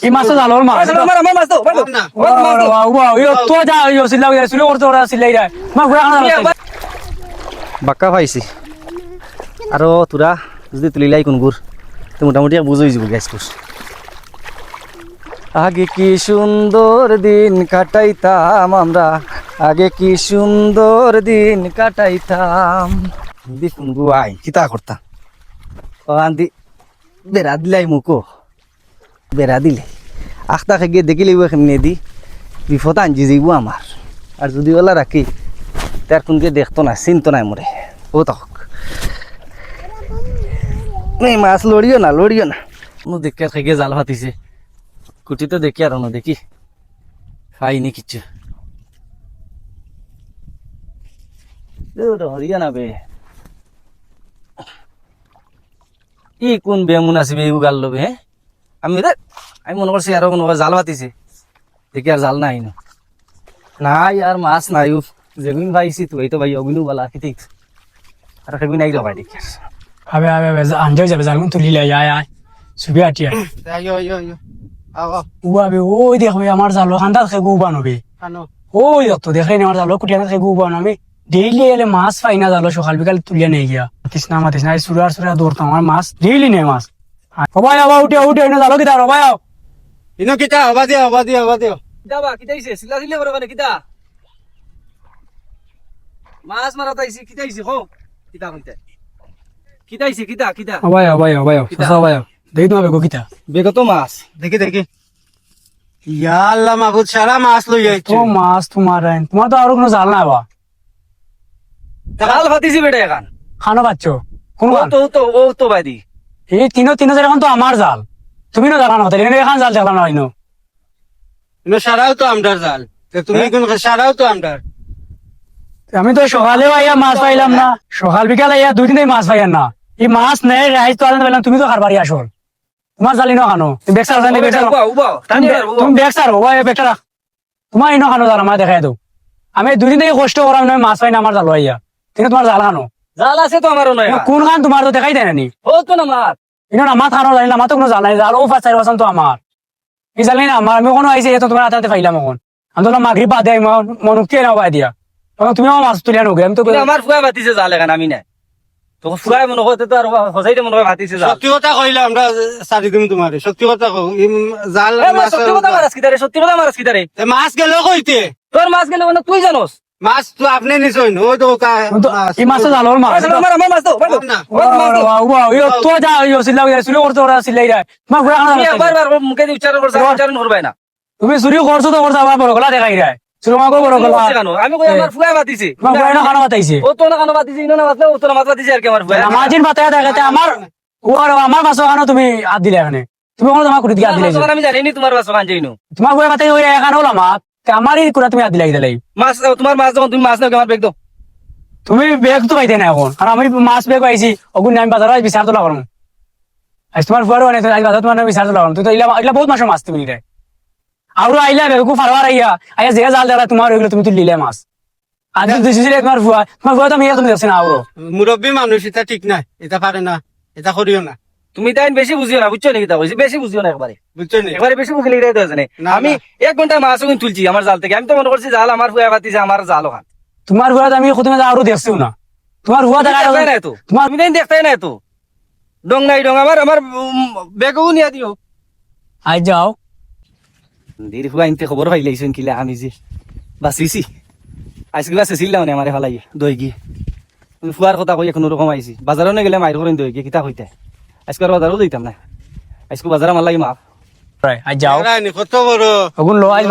এই মাছ তো জালোর মাছ আমার মাছ তো তো যা সিলাই শুরু করতে ওরা সিলাই যায় বাক্কা পাইছি আৰু তোরা যদি তুলিলাই কোনগুর তো মোটামুটি বুঝই যাব গ্যাস কোর্স আগে কি সুন্দর দিন কাটাইতাম আমরা আগে কি সুন্দর দিন কাটাইতাম দি কোনগু আই কিতা করতাম আন্দি বেড়া দিলাই মুকো বেড়া দিলে আখতা খাই গিয়ে দেখিলে কেমনে দি বিপদ আনজি যাইব আমার আর যদি ওলা রাখি তার কোনকে দেখতো না চিনতো নাই মরে ও তক নেই মাছ লড়িও না দেখে খাই গিয়ে জাল ফাতিছে কুটি তো দেখি আর না দেখি খাইনি কিচ্ছু হরিয়া না বে ই কোন বেমুন আসবে এই গাল লবে হ্যাঁ আমি মনে করছি আরো কোনো জাল পাতিছে দেখি আর জাল নাই নাই আর মাছ নাই যেগুন পাইছি তো এই তো ভাই ওগুলো বলা কি ঠিক আর সেগুন নাই ভাই দেখি আবে আনজাও যাবে জালগুন তুলি লাই আয় সুবি আটিয়া আবে ওই দেখবে আমার জালো খান্ডা খেগু বানবে ওই তো দেখাই না আমার জালো কুটিয়া খেগু বানাবে ডেইলি এলে মাছ পাই না জালো সকাল বিকাল তুলিয়া নেই গিয়া মাতিস না সুরা দৌড়তাম আমার মাছ ডেইলি নেই মাছ সবাই আবার উঠে না জালো কিতা রবাই ইনো কিতা হবা দিও যাবা কিতাইছে সিলা সিলা করে মানে কিতা মাছ মারা তাইছি কিতাইছে কো কিতা কইতে কিতাইছে কিতা সবাই দেখি তোমার বেগো কিতা বেগো তো মাছ দেখি ইয়া আল্লাহ মাহবুব সারা মাছ লই আইছো তো মাছ তোমার তো আর কোনো জাল না বা জাল ফাতিছি বেটা এখন খানো পাচ্ছ কোন ও তো বাইদি এই তিন হাজার এখন তো আমার জাল তুমি না জানা না তাহলে এখান জাল দেখলাম না ইনো সারাও তো আমদার জাল তুমি কোন সারাও তো আমদার আমি তো সকালেও আইয়া মাছ পাইলাম না সকাল বিকাল আইয়া দুই দিন মাছ পাইলাম না এই মাছ নেই রাইস তো আনতে পাইলাম তুমি তো খারবারি আসল তোমার জালি না খানো তুমি বেকসার তুমি বেকসার ও বেকটা রাখ তোমার ইনো খানো জাল আমার দেখাই দাও আমি দুই দিন থেকে কষ্ট করাম না মাছ পাই না আমার জাল আইয়া কিন্তু তোমার জাল খানো জাল আছে তো আমারও নয় কোন খান তোমার তো দেখাই দেয় না ও তো না মাছ ইনো না মাছ খানো জানি না আমার তো কোনো জাল নাই জাল ও ফাঁস চাই তো আমার এই জানি না আমার আমি কোনো আইসি তো তোমার হাতে পাইলাম এখন আমি তো মাগরি বাদ দেয় মনুকে না বাদ দিয়া তুমি আমার মাছ তুলিয়া নোগে আমি তো আমার ফুয়া বাতিছে জাল এখন আমি নাই তো ফুয়াই মনে করতে তো আর হজাইতে মনে হয় বাতিছে জাল সত্যি কথা কইলে আমরা সারি দিম তোমারে সত্যি কথা কও জাল মাছ সত্যি কথা মারাস কিদারে মাছ গেল কইতে তোর মাছ গেলে মানে তুই জানোস মাছ তো আপনি নিছই ন ওই তো এই মাছ তো জালোর মাছ আমার মাছ তো তো যা সিলাই শুরু করতে ওরা সিলাই যায় বারবার মুখে উচ্চারণ করছ উচ্চারণ করবে না তুমি চুরি করছো তো করছো আমার বড় গলা দেখাই যায় চুরি মাগো বড় গলা আমি কই আমার ফুয়া বাতিছে ফুয়া না খানা বাতাইছে ও তো না খানা বাতিছে ইনো না বাতলে ও তো না মাছ বাতিছে আর কি আমার ফুয়া আমাজিন বাতায় দেখাতে আমার আমার মাছ খানো তুমি হাত দিলে এখানে তুমি কোনো তোমার কুড়ি দিকে হাত দিলে আমি জানি তোমার মাছ খান যাইনো তোমার ফুয়া বাতাই ওই এখানে হলো আমার আমারই কুড়া তুমি হাত দিলে দিলাই মাছ তোমার মাছ যখন তুমি মাছ নাও আমার বেগ দাও তুমি বেগ তো পাইতে না এখন আর আমি মাছ বেগ পাইছি ওগুন আমি বাজারে বিচার তো লাগাম আজ তোমার ফুয়ারও আনে আজ বাজার তোমার বিচার তো লাগাম তুই তো এগুলা বহুত মাসের মাছ তুমি রে আরো আইলা বেগু ফারবার আইয়া যে জাল দেখা তোমার ওইগুলো তুমি তুলিলে মাছ আজ দিছিলে তোমার ফুয়া তো আমি তুমি দেখছি না আরো মুরব্বী মানুষ এটা ঠিক নাই এটা পারে না এটা করিও না তুমি তাই বেশি বুঝিও না বুঝছো নাকি তা কইছি বেশি বুঝিও না একবারে বুঝছো নি একবারে বেশি বুঝলে এটাই তো আছে আমি 1 ঘন্টা মাছ ওখানে তুলছি আমার জাল থেকে আমি তো মনে করছি জাল আমার ফুয়া বাতিছে আমার জাল ওখান তোমার ফুয়া আমি প্রথমে আরো দেখছিও না তোমার ফুয়া দেখা না তো তোমার আমি দেখতে না তো ডং নাই ডং আমার বেগও নিয়া দিও আই যাও দেরি ফুয়া ইনতে খবর পাইলাইছেন কিলা আমি যে বাঁচিছি আজকে বাঁচেছিল না আমার ফালাই দই গিয়ে ফুয়ার কথা কই কোনো রকম আইছি বাজারও না গেলে মাইর করেন দই গিয়ে কিতা হইতে আজকে বাজারও দিতাম না আজকে বাজার আমার লাগে মাপ আই যাও কত বড় ওগুন লো আই